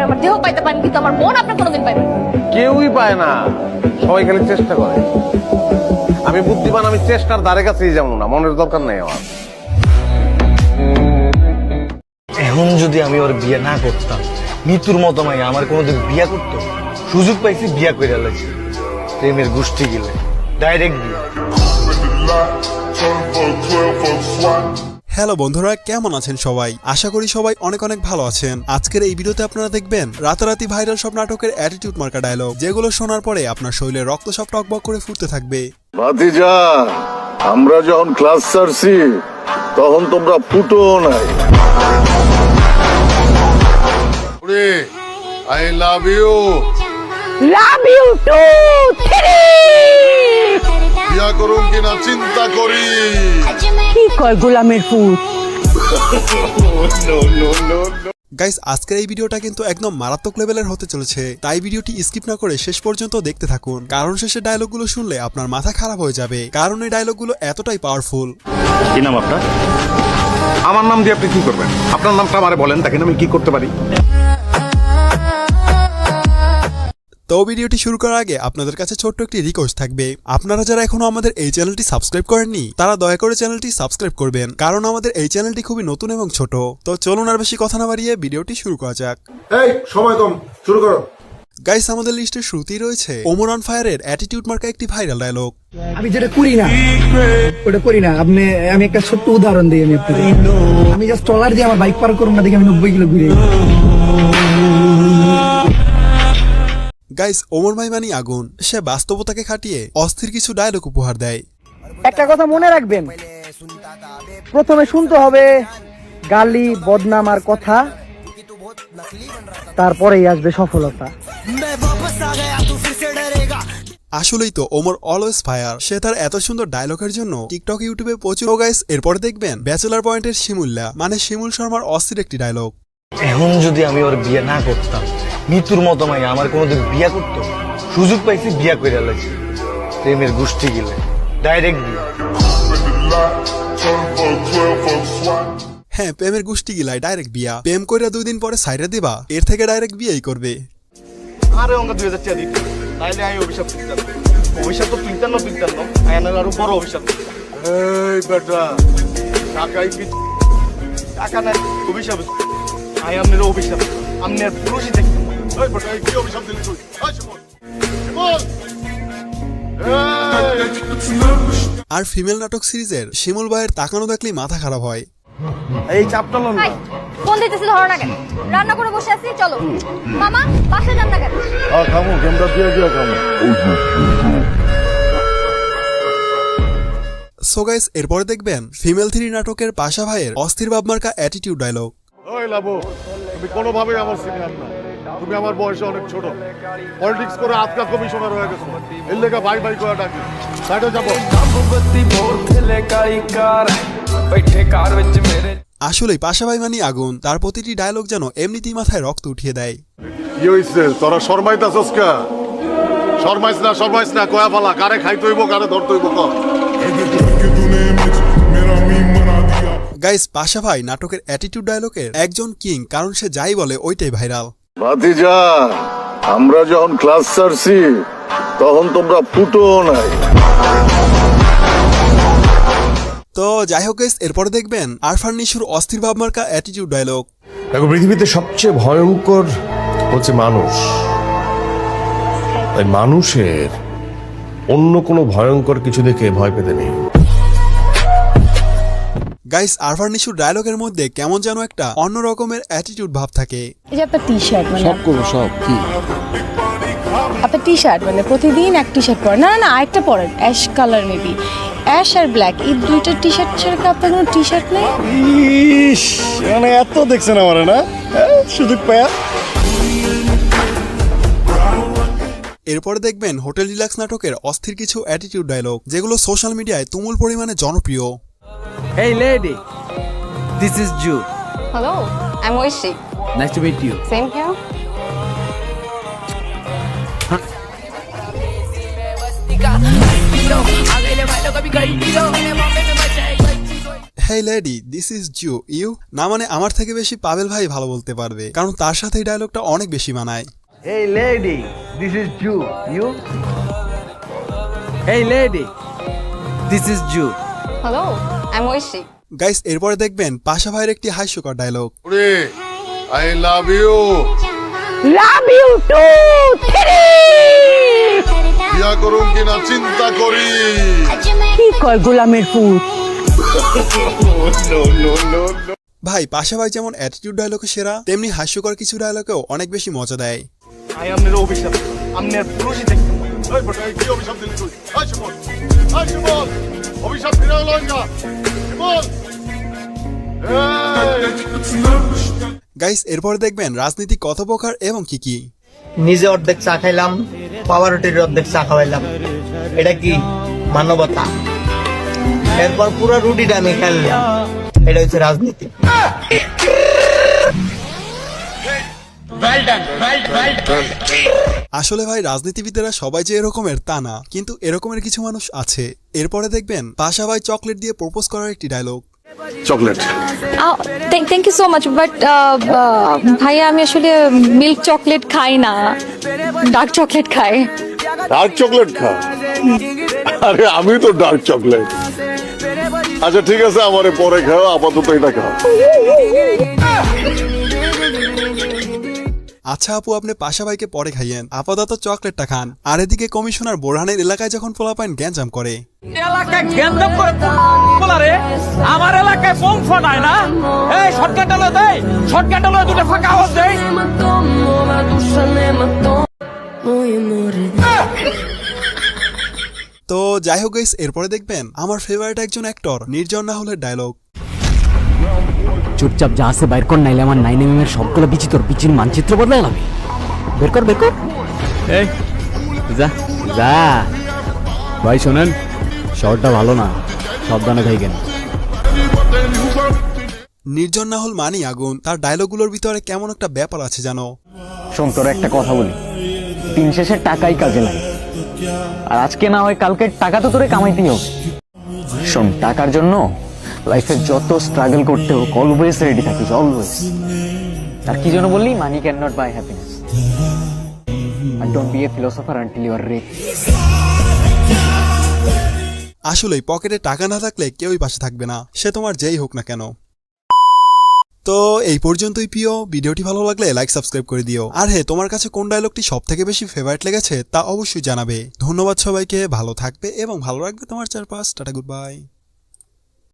আমার দেহ পাইতে পারেন, কিন্তু আমার মন আপনি কোনোদিন পাইবেন না। কেউই পায় না, সবাই খালি চেষ্টা করে। আমি বুদ্ধিমান, আমি চেষ্টার ধারে কাছেই যাবো না, মনের দরকার নেই আমার। এখন যদি আমি ওর বিয়ে না করতাম, মৃত্যুর মতো মাই আমার কোনোদিন বিয়া করতো। সুযোগ পাইছি, বিয়া করে লাগছে। প্রেমের গোষ্ঠী গেলে ডাইরেক্ট বিয়া। হ্যালো বন্ধুরা, কেমন আছেন সবাই? আশা করি সবাই অনেক অনেক ভালো আছেন। আজকের এই ভিডিওতে আপনারা দেখবেন রাতারাতি ভাইরাল সব নাটকের অ্যাটিটিউড মার্কা ডায়লগ, যেগুলো শোনার পরে আপনার শরীরে রক্ত সব টকবক করে ফুটতে থাকবে। ভাতিজা, আমরা যখন ক্লাস ছাড়ছি তখন তোমরা ফুটো নাই। I love you. Love you too. বিয়া করুন কিনা চিন্তা করি। কি কয় গোলামের ফুট? গাইস, আজকের এই ভিডিওটা কিন্তু একদম মারাত্মক লেভেলের হতে চলেছে, তাই ভিডিওটি স্কিপ না করে শেষ পর্যন্ত দেখতে থাকুন। কারণ শেষে ডায়লগগুলো শুনলে আপনার মাথা খারাপ হয়ে যাবে, কারণ এই ডায়লগগুলো এতটাই পাওয়ারফুল। কি নাম আপনার? আমার নাম দিয়ে আপনি কি করবেন? আপনার নামটা আমারে বলেন, দেখেন আমি কি করতে পারি। তো ভিডিওটি শুরু করার আগে আপনাদের কাছে ছোট্ট একটি রিকোয়েস্ট থাকবে। আপনারা যারা এখনো আমাদের এই চ্যানেলটি সাবস্ক্রাইব করেননি, তারা দয়া করে চ্যানেলটি সাবস্ক্রাইব করবেন, কারণ আমাদের এই চ্যানেলটি খুবই নতুন এবং ছোট। তো চলুন আর বেশি কথা না বাড়িয়ে ভিডিওটি শুরু করা যাক। এই সময় কম, শুরু করো। গাইস, আমাদের লিস্টের শুরুতেই রয়েছে ওমর অন ফায়ারের অ্যাটিটিউড মার্কা একটি ভাইরাল ডায়লগ। আমি যেটা করি না ওটা করি না। আমি একটা ছোট্ট উদাহরণ দিই। আমি জাস্ট ট্রলার দিয়ে আমার বাইক পার করুন না, দেখে আমি 90 কিলো ঘুরে। গাইস, ওমর ভাই মানি আগুন। সে বাস্তবতাকে খাটিয়ে অস্থির কিছু ডায়লগ উপহার দেয়। একটা কথা মনে রাখবেন, প্রথমে শুনতে হবে গালি, বদনাম আর কথা, তারপরেই আসবে সফলতা। আসলেই তো ওমর অলওয়েজ ফায়ার। সে তার এত সুন্দর ডায়লগের জন্য টিকটক, ইউটিউবে প্রচুর। গাইস, এরপরে দেখবেন ব্যাচেলার পয়েন্টের শিমুল্লা মানে শিমুল শর্মার অস্থির একটি ডায়লগ। এখন যদি আমি ওর বিয়ে না করতাম, মৃত্যুর মতো মাই আমার কোনোদিন বিয়া করতো। সুযোগ পাইছি, বিয়া করে লাগছে। প্রেমের গোষ্ঠী গেলে ডাইরেক্ট বিয়া। হ্যাঁ, প্রেমের গোষ্ঠী গিলায় ডাইরেক্ট বিয়া। প্রেম কইরা 2 দিন পরে সাইরা দিবা, এর থেকে ডাইরেক্ট বিয়েই করবে। আরে অঙ্ক 2000 টাকা দিতে, তাইলে আমি অভিশাপ দিতাম। অভিশাপ তো তুলতাম না, আয়নার আরো বড় অভিশাপ দিতাম। এই বেটা, টাকাই কি টাকা নাই, অভিশাপ। আই আপনার অভিশাপ, আপনি আর পুরুষই দেখতেন। এই বেটা, এই কি অভিশাপ দিলি তুই? এই শিমুল, শিমুল! আর ফিমেল নাটক সিরিজের শিমুল ভাইয়ের তাকানো দেখলেই মাথা খারাপ হয়। এই চাপটা লন না। ফোন দিতেছি, ধরো না কেন? রান্না করে বসে আছি, চলো। মামা, বাসায় যান না কেন? খামো, গেমটা দিয়ে দিয়ে খামো। সো গাইস, এরপরে দেখবেন ফিমেল 3 নাটকের পাশা ভাইয়ের অস্থির ভাব মার্কা অ্যাটিটিউড ডায়লগ। ওই লাবু, তুমি কোনোভাবেই আমার সিনিয়র না। তুমি আমার বয়সে অনেক ছোট। পলিটিক্স করে আজকা কমিশনার হয়ে গেছো। এর লেগে ভাই ভাই করে ডাকি। সাইডে যাবো। আসলেই পাশা ভাই মানি আগুন। তার প্রতিটি ডায়লগ যেন এমনিতেই মাথায় রক্ত উঠিয়ে দেয়। কি হইছে? তোরা শর্মাইতাছস কা? শর্মাইছ না, কয়া ফালা। কারে খাইতে হইব, কারে ধরতে হইব ক। গাইস, পাশা ভাই নাটকের অ্যাটিটিউড ডায়লগের একজন কিং, কারণ সে যাই বলে ওইটাই ভাইরাল। ভাতিজা, আমরা যখন ক্লাস ছাড়ছি তখন তোমরা ফুটো নাই। তো যাই হোক গাইস, এরপরে দেখবেন আরফান নিশুর অস্থির ভাব মার্কা অ্যাটিটিউড ডায়লগ। দেখো, পৃথিবীতে সবচেয়ে ভয়ঙ্কর হচ্ছে মানুষ। তাই মানুষের অন্য কোনো ভয়ঙ্কর কিছু দেখে ভয় পেতে নেই। গাইস, আরফান নিশুর ডায়লগের মধ্যে কেমন যেন একটা অন্য রকমের অ্যাটিটিউড ভাব থাকে। এই যে আপনার টি-শার্ট, মানে সব করবো, সব কি? আপনার টি-শার্ট মানে প্রতিদিন এক টি-শার্ট পরেন, না আরেকটা পরেন, অ্যাশ কালার মেবি, অ্যাশ আর ব্ল্যাক, এই দুইটা টি-শার্ট ছাড়া কি আপনার কোনো টি-শার্ট নেই? ইস, মানে এত দেখছেন আমার না সুযোগ পায়া। এরপরে দেখবেন হোটেল ডিলাক্স নাটকের অস্থির কিছু অ্যাটিটিউড ডায়লগ, যেগুলো সোশ্যাল মিডিয়ায় তুমুল পরিমাণে জনপ্রিয়। Hey lady, this is Ju. Hello, I'm Oishi. Nice to meet you. Same here. Hey lady this is Ju you, না মানে আমার থেকে বেশি পাবেল ভাই ভালো বলতে পারবে, কারণ তার সাথে এই ডায়লগটা অনেক বেশি মানায়। Hey lady, this is Jew. You? Hey lady, this is Jew. Hello আমি ঐশী। গাইস এরপরে দেখবেন পাশা ভাইয়ের একটি হাস্যকর ডায়লগ। ওরে I love you. Love you too বিয়া করুন কিনা চিন্তা করি। কি কয় গোলামের পুত। ভাই পাশা ভাই যেমন অ্যাটিটিউড ডায়লগে সেরা, তেমনি হাস্যকর কিছু ডায়লগেও অনেক বেশি মজা দেয়। ভাই আপনার অভিশাপ, আপনি আর পুরুষই দেখতে পাবেন। এই বেটা, এই কি অভিশাপ দিলি তুই? এই শিমুল, এই শিমুল, অভিশাপ ফিরে এলো না। শিমুল, গাইস এরপরে দেখবেন রাজনীতি কত প্রকার এবং কি কি। নিজে অর্ধেক চা খাইলাম, পাওয়ারটির অর্ধেক চা খাওয়াইলাম, এটা কি মানবতা? এরপর পুরো রুটিটা আমি খেললাম, এটা হচ্ছে রাজনীতি। আসলে ভাই রাজনীতিবিদেরা সবাই যে এরকমের তা না, কিন্তু এরকমের কিছু মানুষ আছে। এরপরে দেখবেন পাশা ভাই চকলেট দিয়ে প্রপোজ করার একটি dialogue. Chocolate. Thank you so much, but ভাইয়া আমি আসলে মিল্ক চকলেট খাই না, ডার্ক চকলেট খাই। ডার্ক চকলেট খা? আরে আমি তো ডার্ক চকলেট। আচ্ছা ঠিক আছে, আমারে পরে খাও, আপাতত এটা খাও। আচ্ছা আপু আপনি পাশা ভাইকে পরে খাইয়েন, আপাতত চকলেটটা খান। আর এদিকে কমিশনার বোরহানের এলাকায় যখন পোলাপাইন গ্যাঞ্জাম করে, এলাকায় গ্যান্দাম করে বলারে, আমার এলাকায় বোম ফাটায় না। এই শর্টকাট হলো দেই, শর্টকাট হলো দুটো ফাঁকা আওয়াজ দেই। তো যাই হোক গাইস এরপরে দেখবেন আমার ফেভারিট একজন অ্যাক্টর নির্জন রাহুলের ডায়লগ। চুপচাপ যা আছে বাইর কর, নাইলে আমার 9mm এর সবগুলো বিচি তোর বিচির মানচিত্র বদলাই যাবে। বের কর বের কর। এই যা যা। ভাই শোনেন, শহরটা ভালো না, সাবধানে থাকেন। নির্জন রাহুল মানি আগুন, তার ডায়লগগুলোর ভিতরে কেমন একটা ব্যাপার আছে জানো। শোন তোর একটা কথা বলি, দিন শেষে টাকাই কাজে লাগে, আর আজকে না হয় কালকে টাকা তো তোরে কামাইতেই হবে। শোন, টাকার জন্য লাইফে যত স্ট্রাগল করতে হোক অলওয়েজ রেডি থাকিস, অলওয়েজ। আর কি যেন বললি, money can not buy happiness, আর don't be a philosopher until you are rich. আসলেই পকেটে টাকা না থাকলে কেউই পাশে থাকবে না, সে তোমার যেই হোক না কেন। তো এই পর্যন্তই প্রিয়, ভিডিওটি ভালো লাগলে লাইক সাবস্ক্রাইব করে দিও। আর হ্যাঁ, তোমার কাছে কোন ডায়লগটি সব থেকে বেশি ফেভারিট লেগেছে তা অবশ্যই জানাবে। ধন্যবাদ সবাইকে, ভালো থাকবে এবং ভালো রাখবে তোমার চারপাশ। Tata, good bye.